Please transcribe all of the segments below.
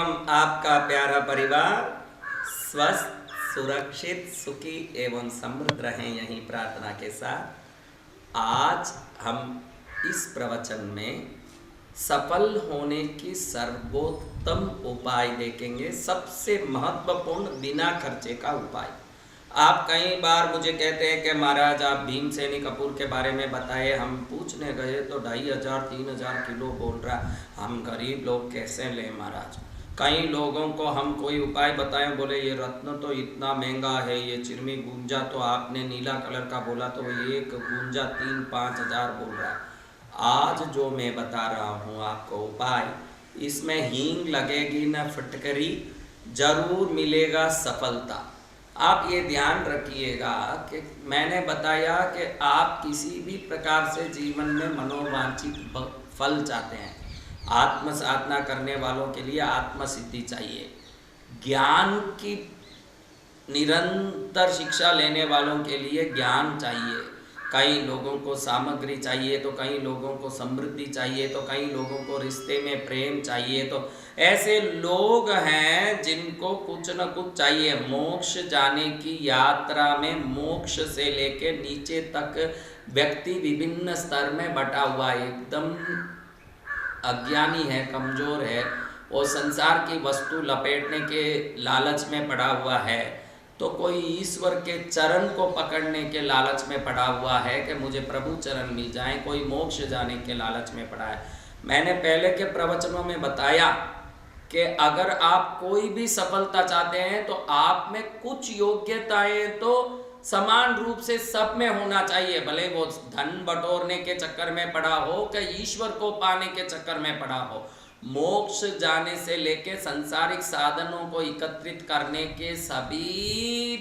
एवं आपका प्यारा परिवार स्वस्थ, सुरक्षित, सुखी एवं समृद्ध रहें, यही प्रार्थना के साथ आज हम इस प्रवचन में सफल होने की सर्वोत्तम उपाय देखेंगे। सबसे महत्वपूर्ण बिना खर्चे का उपाय। आप कई बार मुझे कहते हैं कि महाराज आप भीमसेनी कपूर के बारे में बताए। हम पूछने गए तो 2500-3000 किलो बोल रहा, हम गरीब लोग कैसे लें महाराज। कई लोगों को हम कोई उपाय बताएं, बोले ये रत्न तो इतना महंगा है, ये चिरमी गुंजा तो आपने नीला कलर का बोला तो एक गुंजा 3-5 हज़ार बोल रहा है। आज जो मैं बता रहा हूँ आपको उपाय, इसमें हींग लगेगी न फटकरी, जरूर मिलेगा सफलता। आप ये ध्यान रखिएगा कि मैंने बताया कि आप किसी भी प्रकार से जीवन में मनोवांछित फल चाहते हैं। आत्म साधना करने वालों के लिए आत्म सिद्धि चाहिए, ज्ञान की निरंतर शिक्षा लेने वालों के लिए ज्ञान चाहिए, कई लोगों को सामग्री चाहिए, तो कई लोगों को समृद्धि चाहिए, तो कई लोगों को रिश्ते में प्रेम चाहिए। तो ऐसे लोग हैं जिनको कुछ न कुछ चाहिए। मोक्ष जाने की यात्रा में मोक्ष से लेके नीचे तक व्यक्ति विभिन्न स्तर में बटा हुआ है। एकदम अज्ञानी है, कमजोर है, और संसार की वस्तु लपेटने के लालच में पड़ा हुआ है, तो कोई ईश्वर के चरण को पकड़ने के लालच में पड़ा हुआ है कि मुझे प्रभु चरण मिल जाए, कोई मोक्ष जाने के लालच में पड़ा है। मैंने पहले के प्रवचनों में बताया कि अगर आप कोई भी सफलता चाहते हैं तो आप में कुछ योग्यताएं तो समान रूप से सब में होना चाहिए। भले वो धन बटोरने के चक्कर में पड़ा हो कि ईश्वर को पाने के चक्कर में पड़ा हो, मोक्ष जाने से लेके सांसारिक साधनों को एकत्रित करने के सभी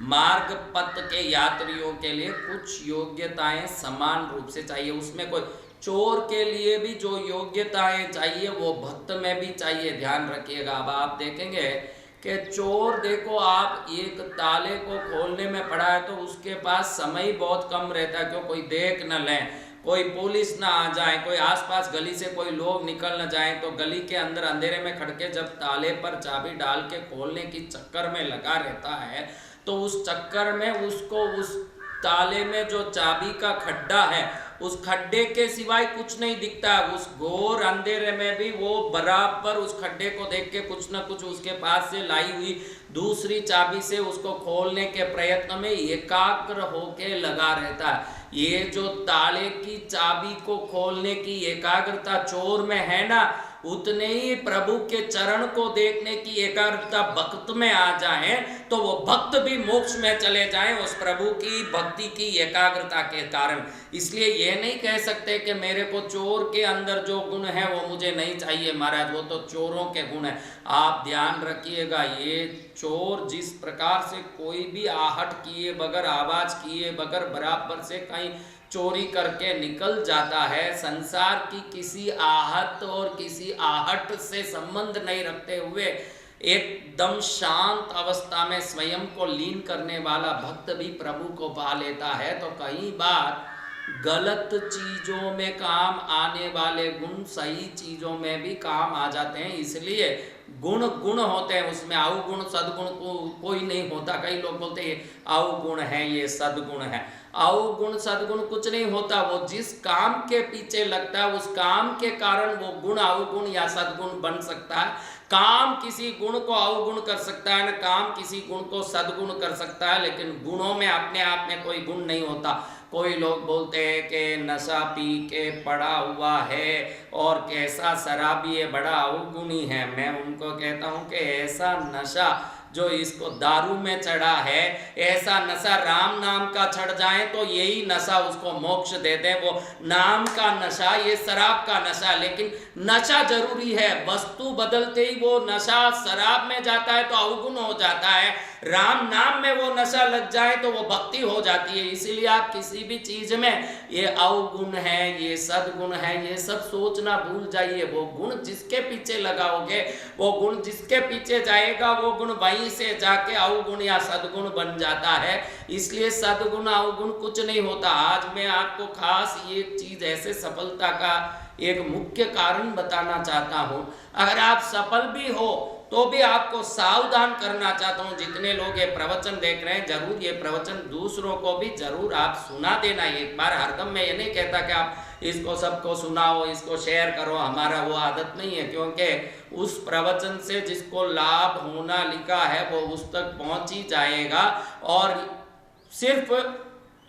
मार्ग पथ के यात्रियों के लिए कुछ योग्यताएं समान रूप से चाहिए। उसमें कोई चोर के लिए भी जो योग्यताएं चाहिए वो भक्त में भी चाहिए। ध्यान रखिएगा। अब आप देखेंगे कि चोर, देखो आप एक ताले को खोलने में पड़ा है तो उसके पास समय बहुत कम रहता है, क्यों कोई देख न लें, कोई पुलिस ना आ जाए, कोई आसपास गली से कोई लोग निकल न जाए, तो गली के अंदर अंधेरे में खड़के जब ताले पर चाबी डाल के खोलने की चक्कर में लगा रहता है, तो उस चक्कर में उसको उस ताले में जो चाबी का खड्डा है उस खड्डे के सिवाय कुछ नहीं दिखता है। उस घोर अंधेरे में भी वो बराबर उस खड्डे को देख के कुछ न कुछ उसके पास से लाई हुई दूसरी चाबी से उसको खोलने के प्रयत्न में एकाग्र होके लगा रहता है। ये जो ताले की चाबी को खोलने की एकाग्रता चोर में है ना, उतने ही प्रभु के चरण को देखने की एकाग्रता भक्त में आ जाए तो वो भक्त भी मोक्ष में चले जाएं उस प्रभु की भक्ति की एकाग्रता के कारण। इसलिए ये नहीं कह सकते कि मेरे को चोर के अंदर जो गुण है वो मुझे नहीं चाहिए महाराज, वो तो चोरों के गुण है। आप ध्यान रखिएगा, ये चोर जिस प्रकार से कोई भी आहट किए बगैर, आवाज किए बगैर बराबर से कहीं चोरी करके निकल जाता है, संसार की किसी आहत और किसी आहट से संबंध नहीं रखते हुए एकदम शांत अवस्था में स्वयं को लीन करने वाला भक्त भी प्रभु को पा लेता है। तो कई बार गलत चीजों में काम आने वाले गुण सही चीजों में भी काम आ जाते हैं। इसलिए गुण गुण होते हैं, उसमें अवगुण सद्गुण को कोई नहीं होता। कई लोग बोलते हैं अवगुण है, ये सद्गुण है। अवगुण सद्गुण कुछ नहीं होता, वो जिस काम के पीछे लगता है उस काम के कारण वो गुण अवगुण या सद्गुण बन सकता है। काम किसी गुण को अवगुण कर सकता है, न काम किसी गुण को सद्गुण कर सकता है, लेकिन गुणों में अपने आप में कोई गुण नहीं होता। कोई लोग बोलते हैं कि नशा पी के पड़ा हुआ है और कैसा शराबी है, बड़ा अवगुणी है। मैं उनको कहता हूं कि ऐसा नशा जो इसको दारू में चढ़ा है, ऐसा नशा राम नाम का चढ़ जाए तो यही नशा उसको मोक्ष दे दे। वो नाम का नशा, ये शराब का नशा, लेकिन नशा जरूरी है। वस्तु बदलते ही वो नशा शराब में जाता है तो अवगुण हो जाता है, राम नाम में वो नशा लग जाए तो वो भक्ति हो जाती है। इसीलिए आप किसी भी चीज में ये अवगुण है, ये सद्गुण है, ये सब सोचना भूल जाइए। वो गुण जिसके पीछे लगाओगे, वो गुण जिसके पीछे जाएगा, वो गुण वहीं से जाके अवगुण या सद्गुण बन जाता है। इसलिए सद्गुण अवगुण कुछ नहीं होता। आज मैं आपको खास ये चीज ऐसे सफलता का एक मुख्य कारण बताना चाहता हूँ। अगर आप सफल भी हो तो भी आपको सावधान करना चाहता हूँ। जितने लोग ये प्रवचन देख रहे हैं, जरूर ये प्रवचन दूसरों को भी जरूर आप सुना देना एक बार। हरदम मैं ये नहीं कहता कि आप इसको सबको सुनाओ, इसको शेयर करो, हमारा वो आदत नहीं है, क्योंकि उस प्रवचन से जिसको लाभ होना लिखा है वो उस तक पहुंच ही जाएगा। और सिर्फ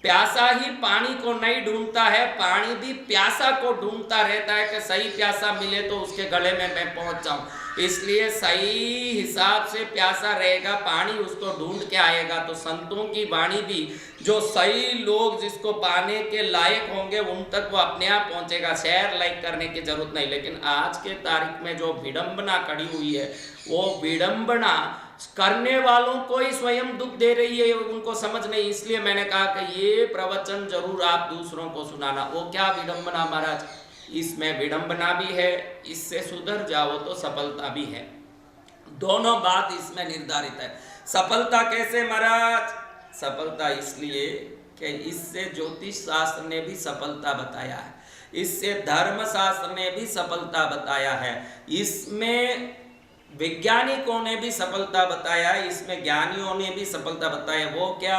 प्यासा ही पानी को नहीं ढूंढता है, पानी भी प्यासा को ढूंढता रहता है कि सही प्यासा मिले तो उसके गले में मैं पहुंच जाऊं। इसलिए सही हिसाब से प्यासा रहेगा, पानी उसको ढूंढ के आएगा। तो संतों की वाणी भी जो सही लोग जिसको पाने के लायक होंगे उन तक वो अपने आप पहुंचेगा। शेयर लाइक करने की जरूरत नहीं। लेकिन आज के तारीख में जो विडंबना खड़ी हुई है, वो विडंबना करने वालों को ही स्वयं दुख दे रही है, उनको समझ नहीं। इसलिए मैंने कहा कि ये प्रवचन जरूर आप दूसरों को सुनाना। वो क्या विडंबना महाराज? इसमें विडंबना भी है, इससे सुधर जाओ तो सफलता भी है। दोनों बात इसमें निर्धारित है। सफलता कैसे महाराज? सफलता इसलिए कि इससे ज्योतिष शास्त्र ने भी सफलता बताया है, इससे धर्म शास्त्र ने भी सफलता बताया है, इसमें वैज्ञानिकों ने भी सफलता बताया है, इसमें ज्ञानियों ने भी सफलता बताया। वो क्या?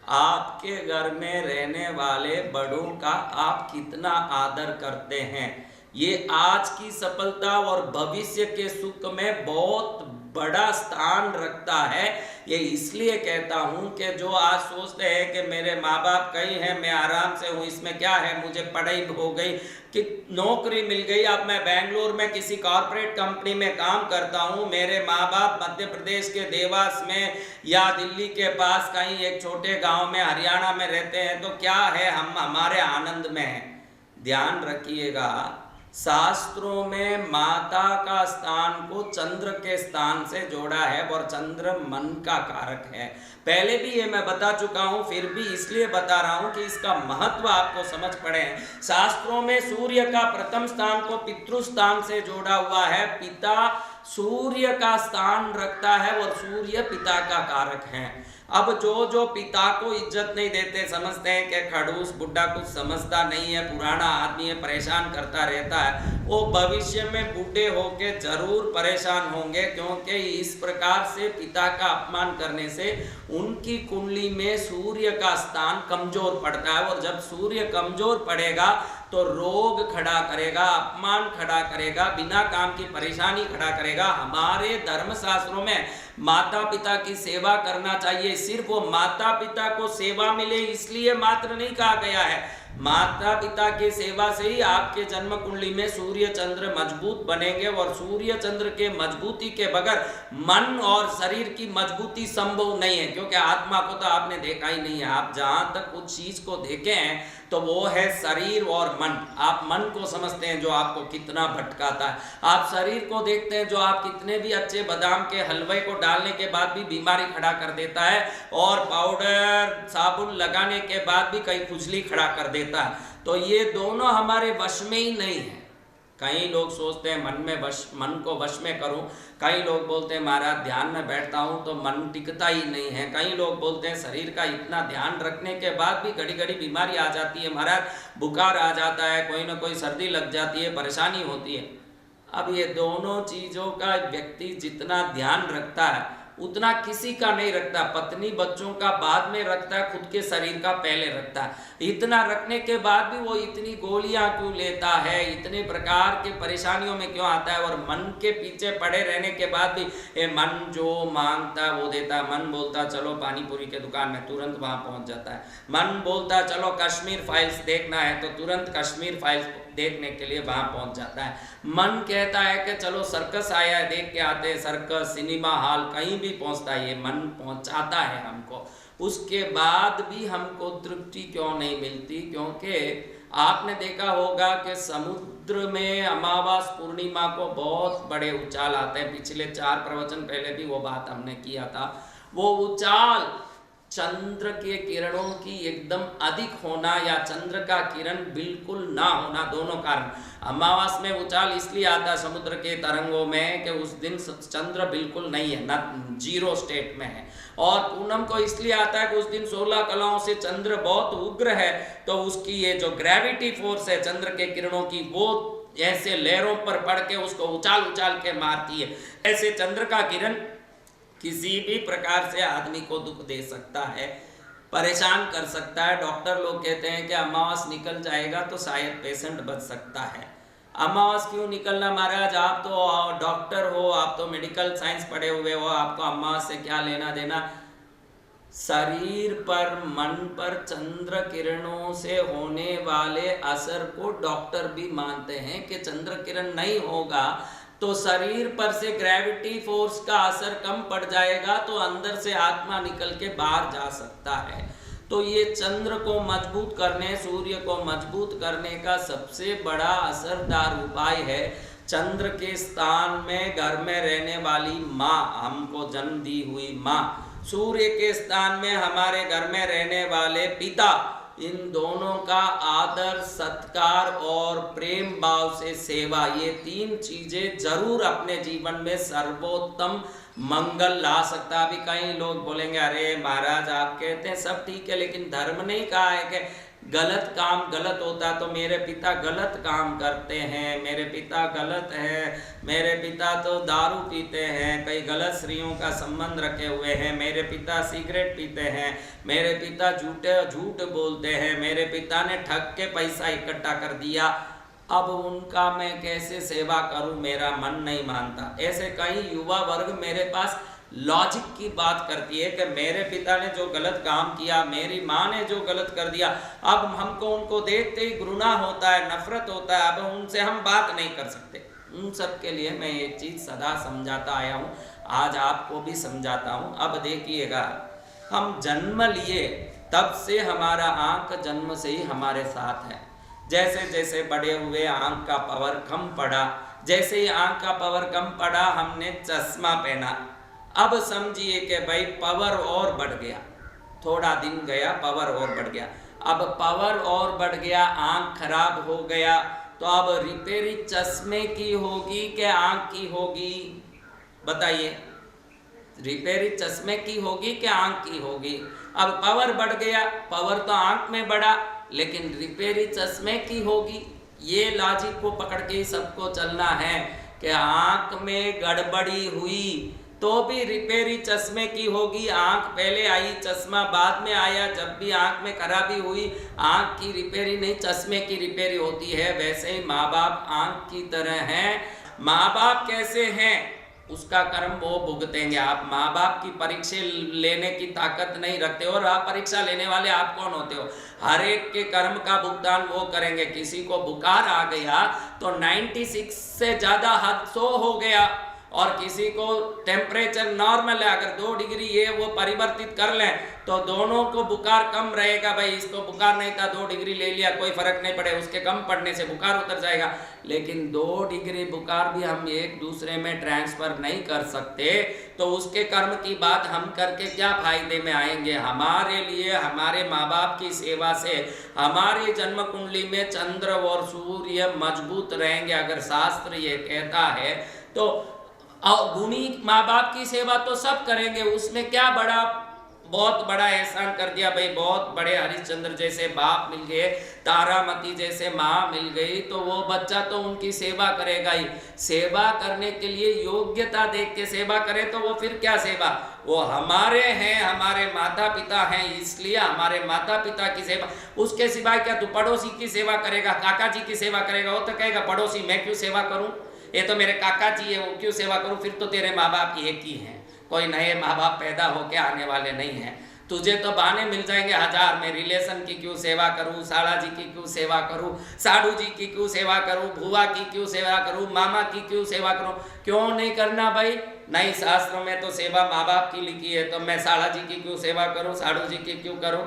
आपके घर में रहने वाले बड़ों का आप कितना आदर करते हैं, ये आज की सफलता और भविष्य के सुख में बहुत बड़ा स्थान रखता है। ये इसलिए कहता हूँ कि जो आज सोचते हैं कि मेरे माँ बाप कहीं हैं, मैं आराम से हूँ, इसमें क्या है, मुझे पढ़ाई हो गई कि नौकरी मिल गई, अब मैं बेंगलोर में किसी कॉरपोरेट कंपनी में काम करता हूँ, मेरे माँ बाप मध्य प्रदेश के देवास में या दिल्ली के पास कहीं एक छोटे गांव में हरियाणा में रहते हैं, तो क्या है, हम हमारे आनंद में हैं। ध्यान रखिएगा, शास्त्रों में माता का स्थान को चंद्र के स्थान से जोड़ा है और चंद्र मन का कारक है। पहले भी ये मैं बता चुका हूँ, फिर भी इसलिए बता रहा हूँ कि इसका महत्व आपको समझ पड़े। शास्त्रों में सूर्य का प्रथम स्थान को पितृस्थान से जोड़ा हुआ है। पिता सूर्य का स्थान रखता है और सूर्य पिता का कारक है। अब जो पिता को इज्जत नहीं देते, समझते हैं कि खड़ूस बुढ़ा कुछ समझता नहीं है, पुराना आदमी है, परेशान करता रहता है, वो भविष्य में बूढ़े होके जरूर परेशान होंगे। क्योंकि इस प्रकार से पिता का अपमान करने से उनकी कुंडली में सूर्य का स्थान कमजोर पड़ता है, और जब सूर्य कमजोर पड़ेगा तो रोग खड़ा करेगा, अपमान खड़ा करेगा, बिना काम की परेशानी खड़ा करेगा। हमारे धर्मशास्त्रों में माता पिता की सेवा करना चाहिए। सिर्फ वो माता पिता को सेवा मिले इसलिए मात्र नहीं कहा गया है। माता पिता की सेवा से ही आपके जन्म कुंडली में सूर्य चंद्र मजबूत बनेंगे, और सूर्य चंद्र के मजबूती के बगैर मन और शरीर की मजबूती संभव नहीं है। क्योंकि आत्मा को तो आपने देखा ही नहीं है। आप जहां तक उस चीज को देखे हैं तो वो है शरीर और मन। आप मन को समझते हैं जो आपको कितना भटकाता है, आप शरीर को देखते हैं जो आप कितने भी अच्छे बादाम के हलवे को डालने के बाद भी बीमारी खड़ा कर देता है, और पाउडर साबुन लगाने के बाद भी कई खुजली खड़ा कर देता है। तो ये दोनों हमारे वश में ही नहीं है। कई लोग सोचते हैं मन को वश में करूं, कई लोग बोलते हैं महाराज ध्यान में बैठता हूं तो मन टिकता ही नहीं है, कई लोग बोलते हैं शरीर का इतना ध्यान रखने के बाद भी घड़ी घड़ी बीमारी आ जाती है महाराज, बुखार आ जाता है, कोई ना कोई सर्दी लग जाती है, परेशानी होती है। अब ये दोनों चीज़ों का व्यक्ति जितना ध्यान रखता है उतना किसी का नहीं रखता। पत्नी बच्चों का बाद में रखता है, खुद के शरीर का पहले रखता है। इतना रखने के बाद भी वो इतनी गोलियां क्यों लेता है, इतने प्रकार के परेशानियों में क्यों आता है, और मन के पीछे पड़े रहने के बाद भी ये मन जो मांगता है वो देता है। मन बोलता चलो पानी पूरी के दुकान में, तुरंत वहां पहुंच जाता है। मन बोलता चलो कश्मीर फाइल्स देखना है तो तुरंत कश्मीर फाइल्स देखने के लिए वहां पहुंच जाता है। मन कहता है कि चलो सर्कस आया है देख के आते हैं, सर्कस सिनेमा हॉल कहीं भी पहुंचता है, ये मन पहुंचाता है हमको। उसके बाद भी हमको तृप्ति क्यों नहीं मिलती? क्योंकि आपने देखा होगा कि समुद्र में अमावस पूर्णिमा को बहुत बड़े उछाल आते हैं। पिछले 4 प्रवचन पहले भी वो बात हमने किया था। वो उछाल चंद्र के किरणों की एकदम अधिक होना या चंद्र का किरण बिल्कुल ना होना, दोनों कारण। अमावस में उछाल इसलिए आता है समुद्र के तरंगों में कि उस दिन चंद्र बिल्कुल नहीं है, ना जीरो स्टेट में है। और पूनम को इसलिए आता है कि उस दिन 16 कलाओं से चंद्र बहुत उग्र है, तो उसकी ये जो ग्रेविटी फोर्स है चंद्र के किरणों की, वो ऐसे लहरों पर पड़ के उसको उछाल उछाल के मारती है। ऐसे चंद्र का किरण किसी भी प्रकार से आदमी को दुख दे सकता है, परेशान कर सकता है। डॉक्टर लोग कहते हैं कि अमावस निकल जाएगा तो शायद पेशेंट बच सकता है। अमावस क्यों निकलना महाराज, आप तो डॉक्टर हो, आप तो मेडिकल साइंस पढ़े हुए हो, आपको अमावस से क्या लेना देना। शरीर पर, मन पर चंद्र किरणों से होने वाले असर को डॉक्टर भी मानते हैं कि चंद्र किरण नहीं होगा तो शरीर पर से ग्रेविटी फोर्स का असर कम पड़ जाएगा, तो अंदर से आत्मा निकल के बाहर जा सकता है। तो ये चंद्र को मजबूत करने, सूर्य को मजबूत करने का सबसे बड़ा असरदार उपाय है। चंद्र के स्थान में घर में रहने वाली माँ, हमको जन्म दी हुई माँ, सूर्य के स्थान में हमारे घर में रहने वाले पिता, इन दोनों का आदर, सत्कार और प्रेम भाव से सेवा, ये तीन चीजें जरूर अपने जीवन में सर्वोत्तम मंगल ला सकता। अभी कई लोग बोलेंगे अरे महाराज आप कहते हैं सब ठीक है, लेकिन धर्म नहीं कहा है कि गलत काम गलत होता है। तो मेरे पिता गलत काम करते हैं, मेरे पिता गलत है, मेरे पिता तो दारू पीते हैं, कई गलत स्त्रियों का संबंध रखे हुए हैं, मेरे पिता सिगरेट पीते हैं, मेरे पिता झूठ बोलते हैं, मेरे पिता ने ठग के पैसा इकट्ठा कर दिया, अब उनका मैं कैसे सेवा करूं, मेरा मन नहीं मानता। ऐसे कई युवा वर्ग मेरे पास लॉजिक की बात करती है कि मेरे पिता ने जो गलत काम किया, मेरी माँ ने जो गलत कर दिया, अब हमको उनको देखते ही घृणा होता है, नफरत होता है, अब उनसे हम बात नहीं कर सकते। उन सब के लिए मैं एक चीज़ सदा समझाता आया हूँ, आज आपको भी समझाता हूँ। अब देखिएगा, हम जन्म लिए तब से हमारा आँख जन्म से ही हमारे साथ है। जैसे जैसे बड़े हुए आँख का पावर कम पड़ा, जैसे ही आँख का पावर कम पड़ा हमने चश्मा पहना। अब समझिए कि भाई पावर और बढ़ गया, थोड़ा दिन गया पावर और बढ़ गया। अब पावर और बढ़ गया, आँख खराब हो गया, तो अब रिपेयरी चश्मे की होगी कि आँख की होगी, बताइए। रिपेयरी चश्मे की होगी कि आँख की होगी। अब पावर बढ़ गया, पावर तो आँख में बढ़ा, लेकिन रिपेयरी चश्मे की होगी। ये लॉजिक को पकड़ के ही सबको चलना है कि आँख में गड़बड़ी हुई तो भी रिपेयरी चश्मे की होगी। आँख पहले आई, चश्मा बाद में आया। जब भी आँख में खराबी हुई, आँख की रिपेयरी नहीं चश्मे की रिपेयरी होती है। वैसे ही माँ बाप आँख की तरह हैं। माँ बाप कैसे हैं उसका कर्म वो भुगतेंगे। आप माँ बाप की परीक्षा लेने की ताकत नहीं रखते, और आप परीक्षा लेने वाले आप कौन होते हो? हर एक के कर्म का भुगतान वो करेंगे। किसी को बुखार आ गया तो 96 से ज़्यादा हद 100 हो गया, और किसी को टेम्परेचर नॉर्मल है, अगर 2 डिग्री ये वो परिवर्तित कर लें तो दोनों को बुखार कम रहेगा। भाई इसको बुखार नहीं था, 2 डिग्री ले लिया, कोई फर्क नहीं पड़े, उसके कम पड़ने से बुखार उतर जाएगा। लेकिन 2 डिग्री बुखार भी हम एक दूसरे में ट्रांसफर नहीं कर सकते, तो उसके कर्म की बात हम करके क्या फायदे में आएंगे? हमारे लिए हमारे माँ बाप की सेवा से हमारी जन्म कुंडली में चंद्र और सूर्य मजबूत रहेंगे, अगर शास्त्र ये कहता है तो। और गुणी माँ बाप की सेवा तो सब करेंगे, उसमें क्या बड़ा, बहुत बड़ा एहसान कर दिया भाई, बहुत बड़े हरिश्चंद्र जैसे बाप मिल गए, तारामती जैसे माँ मिल गई, तो वो बच्चा तो उनकी सेवा करेगा ही। सेवा करने के लिए योग्यता देख के सेवा करे तो वो फिर क्या सेवा, वो हमारे हैं, हमारे माता पिता हैं, इसलिए हमारे माता पिता की सेवा। उसके सिवाय क्या तू पड़ोसी की सेवा करेगा, काका जी की सेवा करेगा? वो तो कहेगा पड़ोसी मैं क्यों सेवा करूँ, ये तो मेरे काका जी है, वो क्यों सेवा करूं? फिर तो तेरे माँ बाप एक ही हैं, कोई नए माँ बाप पैदा होके आने वाले नहीं हैं। तुझे तो बहाने मिल जाएंगे हजार में, रिलेशन की क्यों सेवा करूं, साला जी की क्यों सेवा करूं, साडू जी की क्यों सेवा करूं, भुआ की क्यों सेवा करूं, मामा की क्यों सेवा करूं? क्यों नहीं करना भाई? नहीं, शास्त्रों में तो सेवा माँ बाप की लिखी है, तो मैं साला जी की क्यों सेवा करूँ, साडू जी की क्यों करूँ?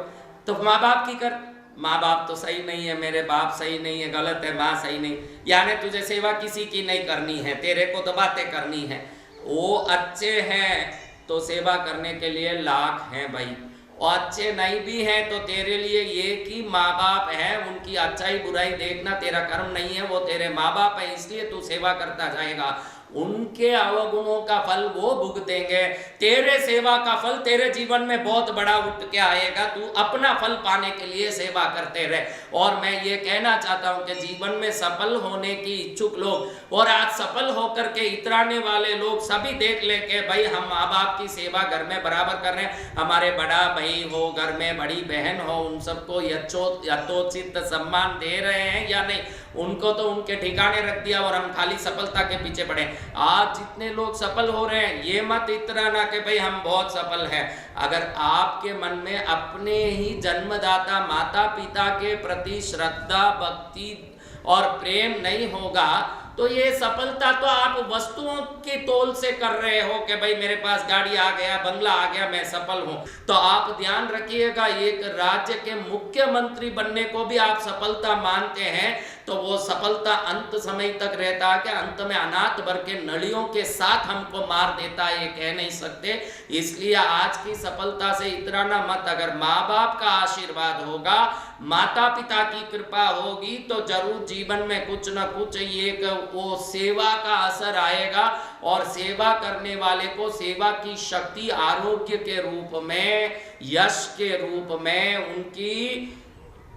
तो माँ बाप की कर। माँ बाप तो सही नहीं है, मेरे बाप सही नहीं है, गलत है, माँ सही नहीं, यानी तुझे सेवा किसी की नहीं करनी है, तेरे को तो बातें करनी है। वो अच्छे हैं तो सेवा करने के लिए लाख हैं भाई, और अच्छे नहीं भी हैं तो तेरे लिए ये कि माँ बाप है, उनकी अच्छाई बुराई देखना तेरा कर्म नहीं है, वो तेरे माँ बाप है, इसलिए तू सेवा करता जाएगा। उनके अवगुणों का फल वो भुगतेंगे, तेरे सेवा का फल तेरे जीवन में बहुत बड़ा उठ के आएगा। तू अपना फल पाने के लिए सेवा करते रहे। और मैं ये कहना चाहता हूं कि जीवन में सफल होने की इच्छुक लोग और आज सफल होकर के इतराने वाले लोग सभी देख ले के भाई हम माँ बाप की सेवा घर में बराबर कर रहे हैं, हमारे बड़ा भाई हो, घर में बड़ी बहन हो, उन सबको यथोचित सम्मान दे रहे हैं या नहीं, उनको तो उनके ठिकाने रख दिया और हम खाली सफलता के पीछे पड़े। आज जितने लोग सफल हो रहे हैं ये मत इतराना कि भाई हम बहुत सफल हैं। अगर आपके मन में अपने ही जन्मदाता माता पिता के प्रति श्रद्धा भक्ति और प्रेम नहीं होगा तो ये सफलता तो आप वस्तुओं के तौल से कर रहे हो कि भाई मेरे पास गाड़ी आ गया, बंगला आ गया, मैं सफल हूं। तो आप ध्यान रखिएगा, एक राज्य के मुख्यमंत्री बनने को भी आप सफलता मानते हैं तो वो सफलता अंत समय तक रहता है कि अंत में अनाथ भर के नलियों के साथ हमको मार देता है, ये कह नहीं सकते। इसलिए आज की सफलता से इतराना मत। अगर माँ बाप का आशीर्वाद होगा, माता पिता की कृपा होगी तो जरूर जीवन में कुछ न कुछ एक वो सेवा का असर आएगा और सेवा करने वाले को सेवा की शक्ति आरोग्य के रूप में, यश के रूप में, उनकी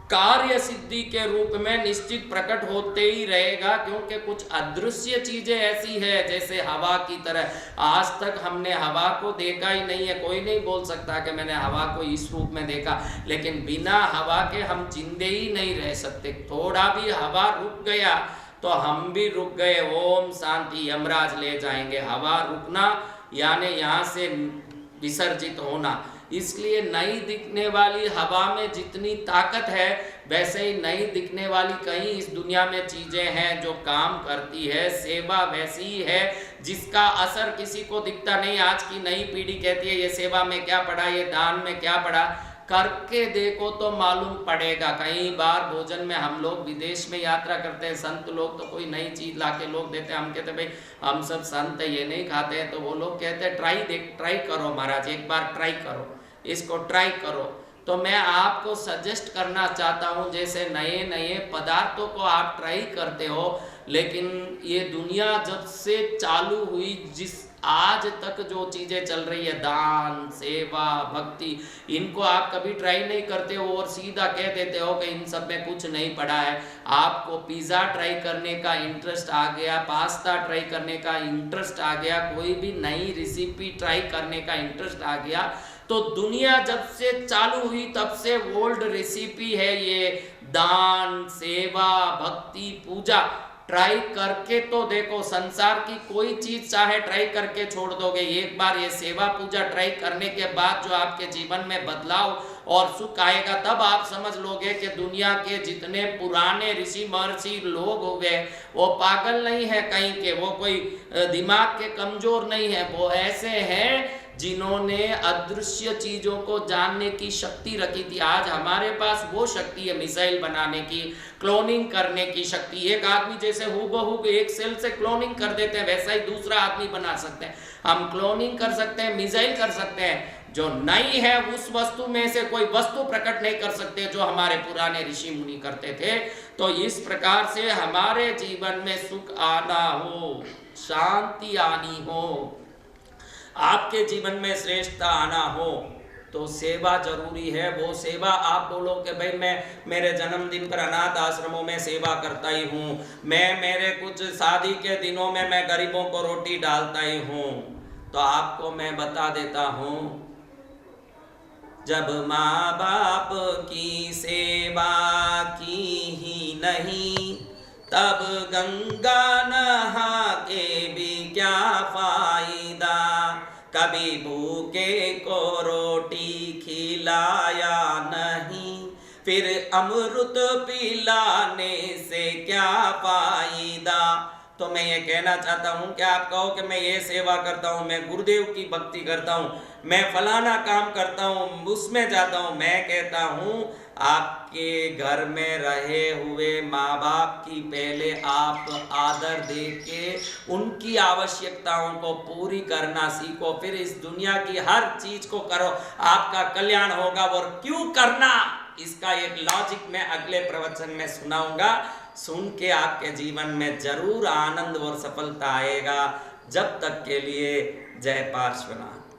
कार्य सिद्धि के रूप में निश्चित प्रकट होते ही रहेगा। क्योंकि कुछ अदृश्य चीजें ऐसी है जैसे हवा की तरह, आज तक हमने हवा को देखा ही नहीं है। कोई नहीं बोल सकता कि मैंने हवा को इस रूप में देखा, लेकिन बिना हवा के हम जिंदे ही नहीं रह सकते। थोड़ा भी हवा रुक गया तो हम भी रुक गए। ओम शांति, यमराज ले जाएंगे। हवा रुकना यानी यहाँ से विसर्जित होना। इसलिए नई दिखने वाली हवा में जितनी ताकत है वैसे ही नई दिखने वाली कई इस दुनिया में चीजें हैं जो काम करती है। सेवा वैसी ही है जिसका असर किसी को दिखता नहीं। आज की नई पीढ़ी कहती है ये सेवा में क्या पड़ा, ये दान में क्या पड़ा, करके देखो तो मालूम पड़ेगा। कई बार भोजन में हम लोग विदेश में यात्रा करते हैं, संत लोग तो कोई नई चीज लाके लोग देते हैं, हम कहते हैं भाई हम सब संत है ये नहीं खाते हैं, तो वो लोग कहते हैं ट्राई करो महाराज, एक बार ट्राई करो, इसको ट्राई करो। तो मैं आपको सजेस्ट करना चाहता हूँ जैसे नए नए पदार्थों को आप ट्राई करते हो, लेकिन ये दुनिया जब से चालू हुई जिस आज तक जो चीजें चल रही है दान सेवा भक्ति, इनको आप कभी ट्राई नहीं करते हो और सीधा कह देते हो कि इन सब में कुछ नहीं पड़ा है। आपको पिज़्ज़ा ट्राई करने का इंटरेस्ट आ गया, पास्ता ट्राई करने का इंटरेस्ट आ गया, कोई भी नई रेसिपी ट्राई करने का इंटरेस्ट आ गया, तो दुनिया जब से चालू हुई तब से ओल्ड रेसिपी है ये दान सेवा भक्ति पूजा। ट्राई करके तो देखो, संसार की कोई चीज चाहे ट्राई करके छोड़ दोगे, एक बार ये सेवा पूजा ट्राई करने के बाद जो आपके जीवन में बदलाव और सुख आएगा तब आप समझ लोगे कि दुनिया के जितने पुराने ऋषि महर्षि लोग हो गए वो पागल नहीं है कहीं के, वो कोई दिमाग के कमजोर नहीं है, वो ऐसे हैं जिन्होंने अदृश्य चीजों को जानने की शक्ति रखी थी। आज हमारे पास वो शक्ति है मिसाइल बनाने की, क्लोनिंग करने की शक्ति। एक आदमी जैसे हूबहू एक सेल से क्लोनिंग कर देते हैं वैसा ही दूसरा आदमी बना सकते हैं। हम क्लोनिंग कर सकते हैं, मिसाइल कर सकते हैं। जो नहीं है उस वस्तु में से कोई वस्तु प्रकट नहीं कर सकते जो हमारे पुराने ऋषि मुनि करते थे। तो इस प्रकार से हमारे जीवन में सुख आना हो, शांति आनी हो, आपके जीवन में श्रेष्ठता आना हो तो सेवा जरूरी है। वो सेवा आप बोलो कि भाई मैं मेरे जन्मदिन पर अनाथ आश्रमों में सेवा करता ही हूँ, मैं मेरे कुछ शादी के दिनों में मैं गरीबों को रोटी डालता ही हूँ, तो आपको मैं बता देता हूँ जब माँ बाप की सेवा की ही नहीं तब गंगा नहा के भी क्या फायदा। कभी भूखे को रोटी खिलाया नहीं फिर अमृत पिलाने से क्या फायदा। तो मैं ये कहना चाहता हूँ कि आप कहो कि मैं ये सेवा करता हूँ, मैं गुरुदेव की भक्ति करता हूँ, मैं फलाना काम करता हूँ, उसमें जाता हूँ। मैं कहता हूँ आपके घर में रहे हुए माँ बाप की पहले आप आदर दे के उनकी आवश्यकताओं को पूरी करना सीखो, फिर इस दुनिया की हर चीज को करो, आपका कल्याण होगा। और क्यों करना, इसका एक लॉजिक मैं अगले प्रवचन में सुनाऊंगा। सुन के आपके जीवन में जरूर आनंद और सफलता आएगा। जब तक के लिए जय पार्श्वनाथ।